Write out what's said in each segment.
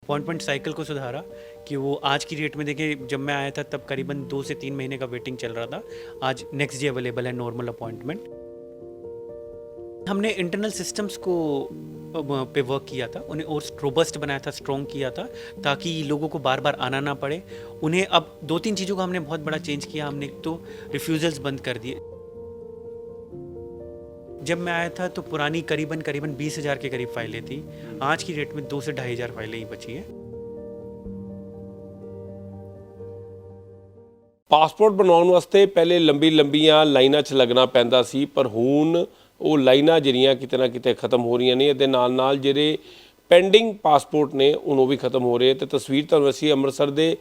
Appointment cycle को सुधारा कि वो आज की डेट में देखें, जब मैं आया था तब करीबन 2 से 3 महीने का वेटिंग चल रहा था। आज नेक्स्ट डे अवेलेबल है नॉर्मल अपॉइंटमेंट। हमने इंटरनल सिस्टम्स को पे वर्क किया था, उन्हें और रोबस्ट बनाया था, स्ट्रॉन्ग किया था, ताकि लोगों को बार बार आना ना पड़े उन्हें। अब 2-3 चीज़ों का हमने बहुत बड़ा चेंज किया। हमने एक तो रिफ्यूज़ल्स बंद कर दिए। जब मैं आया था तो पुरानी करीबन 20,000 के करीब फाइलें थी। आज की डेट में 2 से 2,500 फाइलें ही बची हैं। ਪਾਸਪੋਰਟ ਬਣਾਉਣ ਵਾਸਤੇ ਪਹਿਲੇ ਲੰਬੀਆਂ ਲਾਈਨਾਂ 'ਚ ਲੱਗਣਾ ਪੈਂਦਾ ਸੀ, ਪਰ ਹੁਣ ਉਹ ਲਾਈਨਾਂ ਜਿਹੜੀਆਂ ਕਿਤੇ ਨਾ ਕਿਤੇ ਖਤਮ ਹੋ ਰਹੀਆਂ ਨੇ। ਇਹਦੇ ਨਾਲ ਜਿਹੜੇ ਪੈਂਡਿੰਗ ਪਾਸਪੋਰਟ ਨੇ ਹੁਣ ਉਹ ਵੀ ਖਤਮ ਹੋ ਰਹੇ। ਤੇ ਤਸਵੀਰ ਤੁਹਾਨੂੰ ਅਸੀਂ ਅੰਮ੍ਰਿਤਸਰ ਦੇ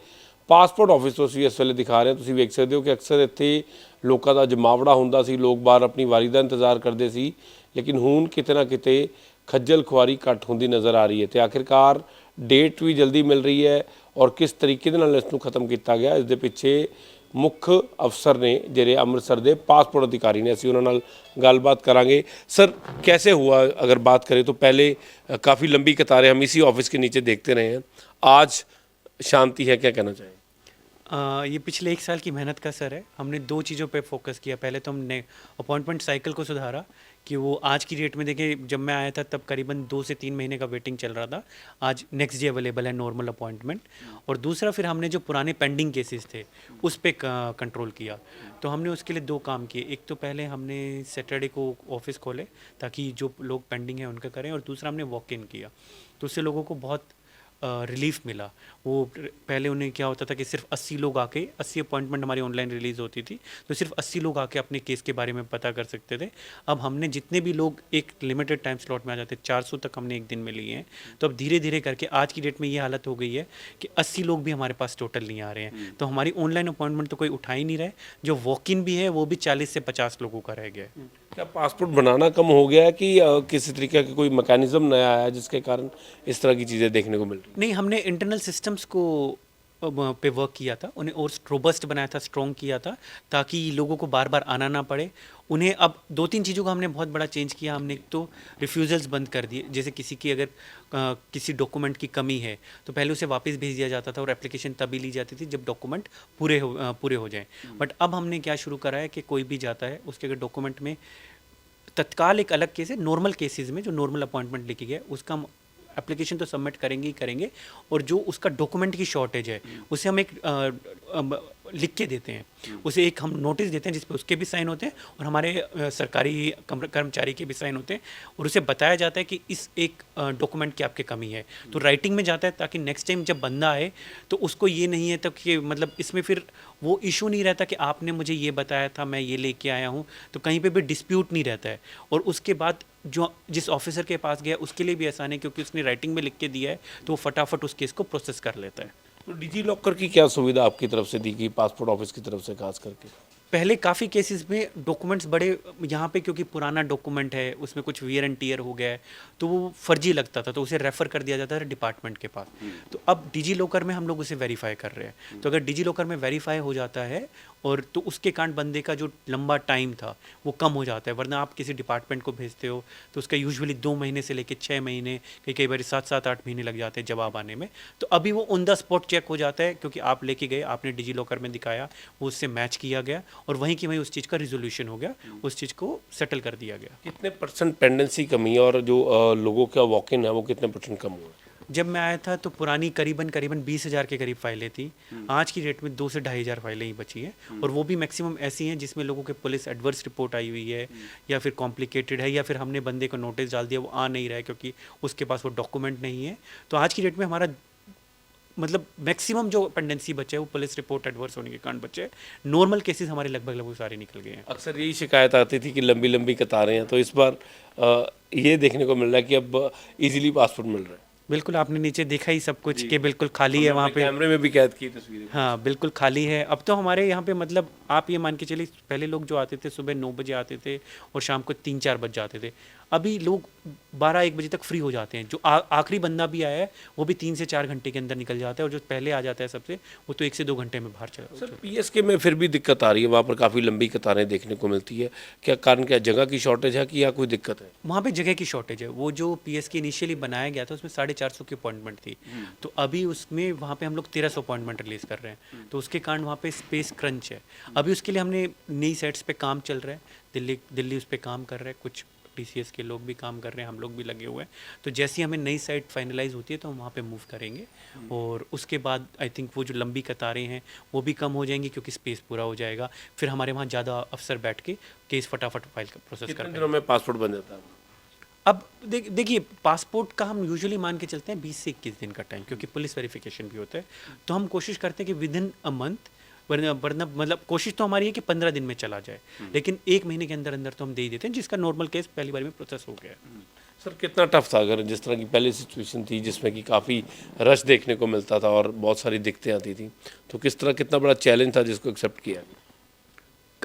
ਪਾਸਪੋਰਟ ਆਫਿਸ ਤੋਂ ਅਸੀਂ ਇਸ ਵੇਲੇ ਦਿਖਾ ਰਹੇ ਹਾਂ। ਤੁਸੀਂ ਵੇਖ ਸਕਦੇ ਹੋ ਕਿ ਅਕਸਰ ਇੱਥੇ ਲੋਕਾਂ ਦਾ ਜਮਾਵੜਾ ਹੁੰਦਾ ਸੀ, ਲੋਕ ਬਾਹਰ ਆਪਣੀ ਵਾਰੀ ਦਾ ਇੰਤਜ਼ਾਰ ਕਰਦੇ ਸੀ, ਲੇਕਿਨ ਹੁਣ ਕਿਤੇ ਨਾ ਕਿਤੇ ਖੱਜਲ ਖੁਆਰੀ ਘੱਟ ਹੁੰਦੀ ਨਜ਼ਰ ਆ ਰਹੀ ਹੈ। ਤੇ ਆਖਿਰਕਾਰ ਡੇਟ ਵੀ ਜਲਦੀ ਮਿਲ ਰਹੀ ਹੈ ਔਰ ਕਿਸ ਤਰੀਕੇ ਦੇ ਨਾਲ ਇਸ ਨੂੰ ਖਤਮ ਕੀਤਾ ਗਿਆ, ਇਸ ਦੇ ਪਿੱਛੇ ਮੁੱਖ ਅਫਸਰ ਨੇ ਜਿਹੜੇ ਅੰਮ੍ਰਿਤਸਰ ਦੇ ਪਾਸपोर्ट अधिकारी ने, ਅਸੀਂ ਉਹਨਾਂ ਨਾਲ ਗੱਲਬਾत करेंगे। सर, कैसे हुआ? अगर बात करें तो पहले काफ़ी लंबी कतारें हम इसी ऑफिस के नीचे देखते रहे हैं, आज शांति है, क्या कहना चाहें? ये पिछले 1 साल की मेहनत का असर है। हमने 2 चीज़ों पे फोकस किया। पहले तो हमने अपॉइंटमेंट साइकिल को सुधारा कि वो आज की डेट में देखें, जब मैं आया था तब करीबन 2 से 3 महीने का वेटिंग चल रहा था। आज नेक्स्ट डे अवेलेबल है नॉर्मल अपॉइंटमेंट। और दूसरा, फिर हमने जो पुराने पेंडिंग केसेस थे उस पर कंट्रोल किया। तो हमने उसके लिए 2 काम किए। एक तो पहले हमने सैटरडे को ऑफिस खोले ताकि जो लोग पेंडिंग हैं उनका करें, और दूसरा हमने वॉक इन किया। तो उससे लोगों को बहुत रिलीफ मिला। वो पहले उन्हें क्या होता था कि सिर्फ 80 लोग आके, 80 अपॉइंटमेंट हमारी ऑनलाइन रिलीज़ होती थी, तो सिर्फ 80 लोग आके अपने केस के बारे में पता कर सकते थे। अब हमने जितने भी लोग एक लिमिटेड टाइम स्लॉट में आ जाते, 400 तक हमने एक दिन में लिए हैं। तो अब धीरे धीरे करके आज की डेट में ये हालत हो गई है कि 80 लोग भी हमारे पास टोटल नहीं आ रहे हैं। तो हमारी ऑनलाइन अपॉइंटमेंट तो कोई उठा ही नहीं रहे। जो वॉक इन भी है वो भी 40 से 50 लोगों का रह गया है। क्या पासपोर्ट बनाना कम हो गया है कि किसी तरीके का कोई मैकेनिज्म नया आया है जिसके कारण इस तरह की चीज़ें देखने को मिल रही हैं? नहीं, हमने इंटरनल सिस्टम्स को पे वर्क किया था, उन्हें और रोबस्ट बनाया था, स्ट्रॉन्ग किया था, ताकि लोगों को बार बार आना ना पड़े उन्हें। अब 2-3 चीज़ों का हमने बहुत बड़ा चेंज किया। हमने एक तो रिफ्यूज़ल्स बंद कर दिए। जैसे किसी की अगर किसी डॉक्यूमेंट की कमी है तो पहले उसे वापस भेज दिया जाता था और एप्लीकेशन तभी ली जाती थी जब डॉक्यूमेंट पूरे हो जाएं। बट अब हमने क्या शुरू करा है कि कोई भी जाता है, उसके अगर डॉक्यूमेंट में तत्काल एक अलग केस है, नॉर्मल केसेस में जो नॉर्मल अपॉइंटमेंट लिखी गया है उसका हम एप्लीकेशन तो सबमिट करेंगे ही करेंगे, और जो उसका डॉक्यूमेंट की शॉर्टेज है उसे हम एक लिख के देते हैं। उसे एक हम नोटिस देते हैं जिस पे उसके भी साइन होते हैं और हमारे सरकारी कर्मचारी के भी साइन होते हैं, और उसे बताया जाता है कि इस एक डॉक्यूमेंट की आपके कमी है। तो राइटिंग में जाता है ताकि नेक्स्ट टाइम जब बंदा आए तो उसको ये नहीं है तो कि मतलब इसमें फिर वो इशू नहीं रहता कि आपने मुझे ये बताया था, मैं ये लेके आया हूँ, तो कहीं पे भी डिस्प्यूट नहीं रहता है। और उसके बाद जो जिस ऑफिसर के पास गया उसके लिए भी आसान है, क्योंकि उसने राइटिंग में लिख के दिया है तो वो फटाफट उस केस को प्रोसेस कर लेता है। तो डिजी लॉकर की क्या सुविधा आपकी तरफ से दी गई, पासपोर्ट ऑफिस की तरफ से खास करके? पहले काफ़ी केसेस में डॉक्यूमेंट्स बड़े यहाँ पे, क्योंकि पुराना डॉक्यूमेंट है उसमें कुछ वियर एंड टीयर हो गया है तो वो फर्जी लगता था, तो उसे रेफ़र कर दिया जाता था डिपार्टमेंट के पास। तो अब डिजी लॉकर में हम लोग उसे वेरीफाई कर रहे हैं। तो अगर डिजी लॉकर में वेरीफाई हो जाता है और तो उसके कारण बंदे का जो लंबा टाइम था वो कम हो जाता है। वरना आप किसी डिपार्टमेंट को भेजते हो तो उसका यूजुअली 2 महीने से लेकर 6 महीने, कई बार 7-8 महीने लग जाते हैं जवाब आने में। तो अभी वो ऑन द स्पॉट चेक हो जाता है, क्योंकि आप लेके गए, आपने डिजी लॉकर में दिखाया, वो उससे मैच किया गया और वहीं की वहीं उस चीज़ का रिजोल्यूशन हो गया, उस चीज़ को सेटल कर दिया गया। कितने % पेंडेंसी कमी है और जो लोगों का वॉक इन है वो कितने % कम हुआ? जब मैं आया था तो पुरानी करीबन 20,000 के करीब फाइलें थी। आज की डेट में 2 से 2,500 फाइलें ही बची हैं, और वो भी मैक्सिमम ऐसी हैं जिसमें लोगों के पुलिस एडवर्स रिपोर्ट आई हुई है, या फिर कॉम्प्लिकेटेड है, या फिर हमने बंदे को नोटिस डाल दिया वो आ नहीं रहा है क्योंकि उसके पास वो डॉक्यूमेंट नहीं है। तो आज की डेट में हमारा मतलब मैक्सिमम जो पेंडेंसी बचे है वो पुलिस रिपोर्ट एडवर्स होने के कारण बचे हैं। नॉर्मल केसेस हमारे लगभग सारे निकल गए हैं। अक्सर यही शिकायत आती थी कि लंबी कतारें हैं, तो इस बार ये देखने को मिल रहा है कि अब इजीली पासपोर्ट मिल रहा है। बिल्कुल, आपने नीचे देखा ही सब कुछ कि बिल्कुल खाली है वहाँ पे, कैमरे में भी कैद की तस्वीरें। हाँ बिल्कुल खाली है। अब तो हमारे यहाँ पे मतलब आप ये मान के चलिए, पहले लोग जो आते थे सुबह 9 बजे आते थे और शाम को 3-4 बज जाते थे। अभी लोग 12-1 बजे तक फ्री हो जाते हैं। जो आखिरी बंदा भी आया है वो भी 3 से 4 घंटे के अंदर निकल जाता है, और जो पहले आ जाता है सबसे, वो तो 1 से 2 घंटे में बाहर चला। सर पीएसके में फिर भी दिक्कत आ रही है, वहाँ पर काफ़ी लंबी कतारें देखने को मिलती है, क्या कारण, क्या जगह की शॉर्टेज है कि या कोई दिक्कत है? वहाँ पे जगह की शॉर्टेज है। वो जो पीएसके इनिशियली बनाया गया था उसमें 450 की अपॉइंटमेंट थी, तो अभी उसमें वहाँ पे हम लोग 1300 अपॉइंटमेंट रिलीज़ कर रहे हैं, तो उसके कारण वहाँ पे स्पेस क्रंच है। अभी उसके लिए हमने नई सेट्स पे काम चल रहा है, दिल्ली उस पर काम कर रहा है, कुछ टीसीएस के लोग भी काम कर रहे हैं, हम लोग भी लगे हुए हैं। तो जैसे ही हमें नई साइट फाइनलाइज होती है तो हम वहाँ पे मूव करेंगे, और उसके बाद आई थिंक वो जो लंबी कतारें हैं वो भी कम हो जाएंगी, क्योंकि स्पेस पूरा हो जाएगा। फिर हमारे वहाँ ज़्यादा अफसर बैठ के केस फटाफट फाइल का प्रोसेस कर कितने पाएंगे। दिनों में पासपोर्ट बन जाता है? अब देखिए, पासपोर्ट का हम यूजुअली मान के चलते हैं 20 से 21 दिन का टाइम, क्योंकि पुलिस वेरिफिकेशन भी होता है। तो हम कोशिश करते हैं कि विद इन अ मंथ, वरना मतलब कोशिश तो हमारी है कि 15 दिन में चला जाए, लेकिन 1 महीने के अंदर अंदर तो हम दे ही देते हैं, जिसका नॉर्मल केस पहली बार में प्रोसेस हो गया है। सर कितना टफ था, अगर जिस तरह की पहले सिचुएशन थी जिसमें कि काफ़ी रश देखने को मिलता था और बहुत सारी दिक्कतें आती थी, तो कितना बड़ा चैलेंज था जिसको एक्सेप्ट किया?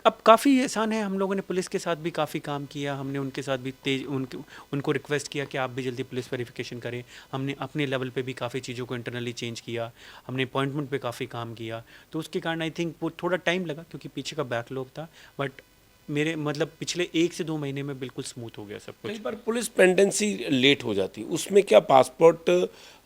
अब काफ़ी आसान है। हम लोगों ने पुलिस के साथ भी काफ़ी काम किया, हमने उनके साथ भी उनको रिक्वेस्ट किया कि आप भी जल्दी पुलिस वेरिफिकेशन करें। हमने अपने लेवल पे भी काफ़ी चीज़ों को इंटरनली चेंज किया, हमने अपॉइंटमेंट पे काफ़ी काम किया। तो उसके कारण आई थिंक वो थोड़ा टाइम लगा, क्योंकि पीछे का बैकलॉग था, बट मेरे मतलब पिछले 1 से 2 महीने में बिल्कुल स्मूथ हो गया सब कई कुछ। बार पुलिस पेंडेंसी लेट हो जाती, उसमें क्या पासपोर्ट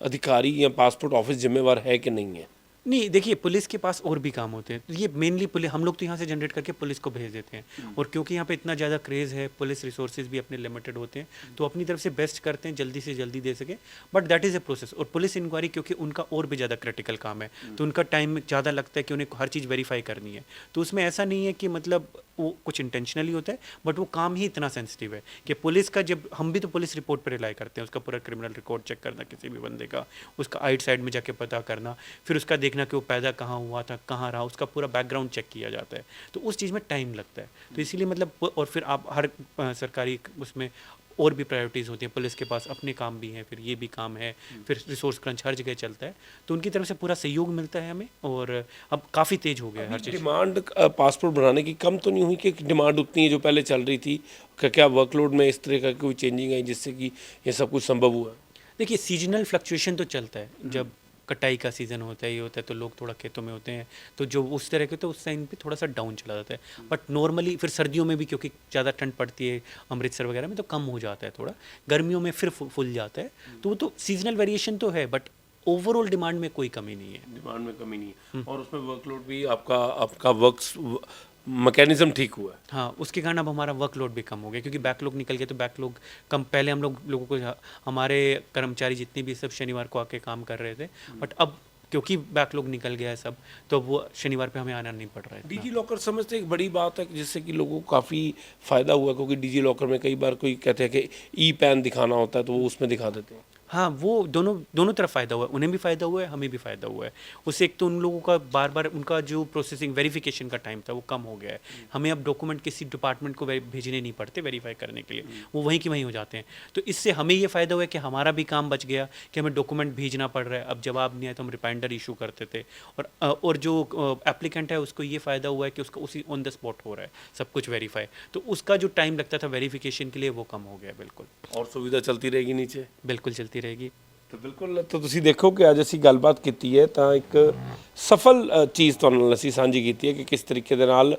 अधिकारी या पासपोर्ट ऑफिस जिम्मेवार है कि नहीं है? नहीं, देखिए, पुलिस के पास और भी काम होते हैं। तो ये मेनली पुलिस, हम लोग तो यहाँ से जनरेट करके पुलिस को भेज देते हैं, और क्योंकि यहाँ पे इतना ज़्यादा क्रेज़ है, पुलिस रिसोर्सेज भी अपने लिमिटेड होते हैं, तो अपनी तरफ से बेस्ट करते हैं जल्दी से जल्दी दे सके, but that is a process. और पुलिस इंक्वायरी क्योंकि उनका और भी ज़्यादा क्रिटिकल काम है, तो उनका टाइम ज़्यादा लगता है कि उन्हें हर चीज़ वेरीफाई करनी है। तो उसमें ऐसा नहीं है कि मतलब वो कुछ इंटेंशनली होता है, बट वो काम ही इतना सेंसिटिव है कि पुलिस का, जब हम भी तो पुलिस रिपोर्ट पर रिलाई करते हैं, उसका पूरा क्रिमिनल रिकॉर्ड चेक करना किसी भी बंदे का, उसका आइट साइड में जाके पता करना, फिर उसका देखना कि वो पैदा कहाँ हुआ था, कहाँ रहा, उसका पूरा बैकग्राउंड चेक किया जाता है। तो उस चीज़ में टाइम लगता है, तो इसीलिए मतलब और फिर आप हर सरकारी उसमें और भी प्रायोरिटीज़ होती हैं। पुलिस के पास अपने काम भी हैं, फिर ये भी काम है, फिर रिसोर्स क्रंच हर जगह चलता है, तो उनकी तरफ से पूरा सहयोग मिलता है हमें, और अब काफ़ी तेज़ हो गया है हर चीज़। डिमांड पासपोर्ट बनाने की कम तो नहीं हुई कि डिमांड उतनी है जो पहले चल रही थी? क्या वर्कलोड में इस तरह का कोई चेंजिंग आई जिससे कि ये सब कुछ संभव हुआ? देखिए, सीजनल फ्लक्चुएशन तो चलता है, जब कटाई का सीज़न होता है, ये होता है, तो लोग थोड़ा खेतों में होते हैं, तो जो उस तरह के, तो उस टाइम पे थोड़ा सा डाउन चला जाता है। बट नॉर्मली फिर सर्दियों में भी, क्योंकि ज़्यादा ठंड पड़ती है अमृतसर वगैरह में, तो कम हो जाता है थोड़ा, गर्मियों में फिर फुल जाता है। तो वो तो सीजनल वेरिएशन तो है, बट ओवरऑल डिमांड में कोई कमी नहीं है। डिमांड में कमी नहीं है, और उसमें वर्कलोड भी आपका वर्क मैकेनिज्म ठीक हुआ है। हाँ, उसके कारण अब हमारा वर्कलोड भी कम हो गया, क्योंकि बैकलॉग निकल गया, तो बैकलॉग कम। पहले हम लोगों को, हमारे कर्मचारी जितने भी, सब शनिवार को आके काम कर रहे थे, बट अब क्योंकि बैकलॉग निकल गया है सब, तो वो शनिवार पे हमें आना नहीं पड़ रहा है इतना। डिजी लॉकर समझते एक बड़ी बात है कि जिससे कि लोगों को काफ़ी फ़ायदा हुआ, क्योंकि डिजी लॉकर में कई बार कोई कहते हैं कि ई पैन दिखाना होता है, तो वो उसमें दिखा देते हैं। हाँ, वो दोनों तरफ फ़ायदा हुआ है, उन्हें भी फ़ायदा हुआ है, हमें भी फ़ायदा हुआ है। उससे एक तो उन लोगों का बार बार उनका जो प्रोसेसिंग वेरिफिकेशन का टाइम था वो कम हो गया है। हमें अब डॉक्यूमेंट किसी डिपार्टमेंट को भेजने नहीं पड़ते वेरीफाई करने के लिए, वो वहीं की वहीं हो जाते हैं। तो इससे हमें ये फ़ायदा हुआ है कि हमारा भी काम बच गया, कि हमें डॉक्यूमेंट भेजना पड़ रहा है, अब जवाब नहीं आया तो हम रिमाइंडर इशू करते थे। और जो एप्लीकेंट है उसको ये फ़ायदा हुआ है कि उसका उसी ऑन द स्पॉट हो रहा है सब कुछ वेरीफाई, तो उसका जो टाइम लगता था वेरिफिकेशन के लिए वो कम हो गया। बिल्कुल, और सुविधा चलती रहेगी नीचे? बिल्कुल चलती रहेगी। तो बिल्कुल, तो ਤੁਸੀਂ ਦੇਖੋ ਕਿ ਅੱਜ ਅਸੀਂ ਗੱਲਬਾਤ ਕੀਤੀ ਹੈ ਤਾਂ ਇੱਕ ਸਫਲ ਚੀਜ਼ ਤੁਹਾਨੂੰ ਨਾਲ ਅਸੀਂ ਸਾਂਝੀ ਕੀਤੀ ਹੈ ਕਿ ਕਿਸ ਤਰੀਕੇ ਦੇ ਨਾਲ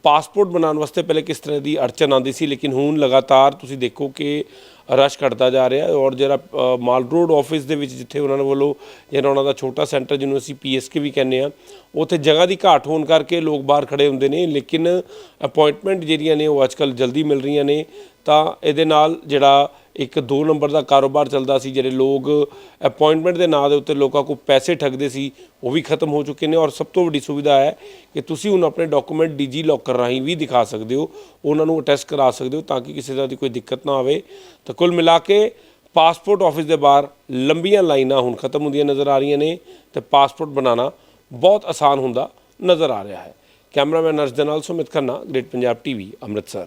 ਪਾਸਪੋਰਟ ਬਣਾਉਣ ਵਾਸਤੇ ਪਹਿਲੇ ਕਿਸ ਤਰ੍ਹਾਂ ਦੀ ਅੜਚਨ ਆਉਂਦੀ ਸੀ, ਲੇਕਿਨ ਹੁਣ ਲਗਾਤਾਰ ਤੁਸੀਂ ਦੇਖੋ ਕਿ ਰਸ਼ ਘਟਦਾ ਜਾ ਰਿਹਾ ਹੈ। ਔਰ ਜਿਹੜਾ ਮਾਲ ਰੋਡ ਆਫਿਸ ਦੇ ਵਿੱਚ ਜਿੱਥੇ ਉਹਨਾਂ ਵੱਲੋਂ ਜਿਹੜਾ ਉਹਨਾਂ ਦਾ ਛੋਟਾ ਸੈਂਟਰ ਜਿਹਨੂੰ ਅਸੀਂ ਪੀਐਸਕੇ ਵੀ ਕਹਿੰਦੇ ਆ, ਉੱਥੇ ਜਗ੍ਹਾ ਦੀ ਘਾਟ ਹੋਣ ਕਰਕੇ ਲੋਕ ਬਾਹਰ ਖੜੇ ਹੁੰਦੇ ਨੇ, ਲੇਕਿਨ ਅਪਾਇੰਟਮੈਂਟ ਜਿਹੜੀਆਂ ਨੇ ਉਹ ਅੱਜ ਕੱਲ੍ਹ ਜਲਦੀ ਮਿਲ ਰਹੀਆਂ ਨੇ। ਤਾਂ ਇਹਦੇ ਨਾਲ ਜਿਹੜਾ ਇੱਕ 2 ਨੰਬਰ ਦਾ ਕਾਰੋਬਾਰ ਚੱਲਦਾ ਸੀ, ਜਿਹੜੇ ਲੋਕ ਅਪਾਇੰਟਮੈਂਟ ਦੇ ਨਾਂ ਦੇ ਉੱਤੇ ਲੋਕਾਂ ਕੋਲ ਪੈਸੇ ਠੱਗਦੇ ਸੀ, ਉਹ ਵੀ ਖਤਮ ਹੋ ਚੁੱਕੇ ਨੇ। ਔਰ ਸਭ ਤੋਂ ਵੱਡੀ ਸੁਵਿਧਾ ਹੈ ਕਿ ਤੁਸੀਂ ਹੁਣ ਆਪਣੇ ਡਾਕੂਮੈਂਟ ਡੀਜੀ ਲੋਕਰ ਰਾਹੀਂ ਵੀ ਦਿਖਾ ਸਕਦੇ ਹੋ, ਉਹਨਾਂ ਨੂੰ ਅਟੈਸਟ ਕਰਾ ਸਕਦੇ ਹੋ, ਤਾਂ ਕਿ ਕਿਸੇ ਤਰ੍ਹਾਂ ਦੀ ਕੋਈ ਦਿੱਕਤ ਨਾ ਆਵੇ। ਤਾਂ ਕੁੱਲ ਮਿਲਾ ਕੇ ਪਾਸਪੋਰਟ ਆਫਿਸ ਦੇ ਬਾਹਰ ਲੰਬੀਆਂ ਲਾਈਨਾਂ ਹੁਣ ਖਤਮ ਹੁੰਦੀਆਂ ਨਜ਼ਰ ਆ ਰਹੀਆਂ ਨੇ, ਤੇ ਪਾਸਪੋਰਟ ਬਣਾਉਣਾ ਬਹੁਤ ਆਸਾਨ ਹੁੰਦਾ ਨਜ਼ਰ ਆ ਰਿਹਾ ਹੈ। ਕੈਮਰਾਮੈਨ ਅਰਸ਼ ਦੇ ਨਾਲ ਸੁਮਿਤ ਖੰਨਾ, ਗ੍ਰੇਟ ਪੰਜਾਬ ਟੀਵੀ, ਅੰਮ੍ਰਿਤਸਰ।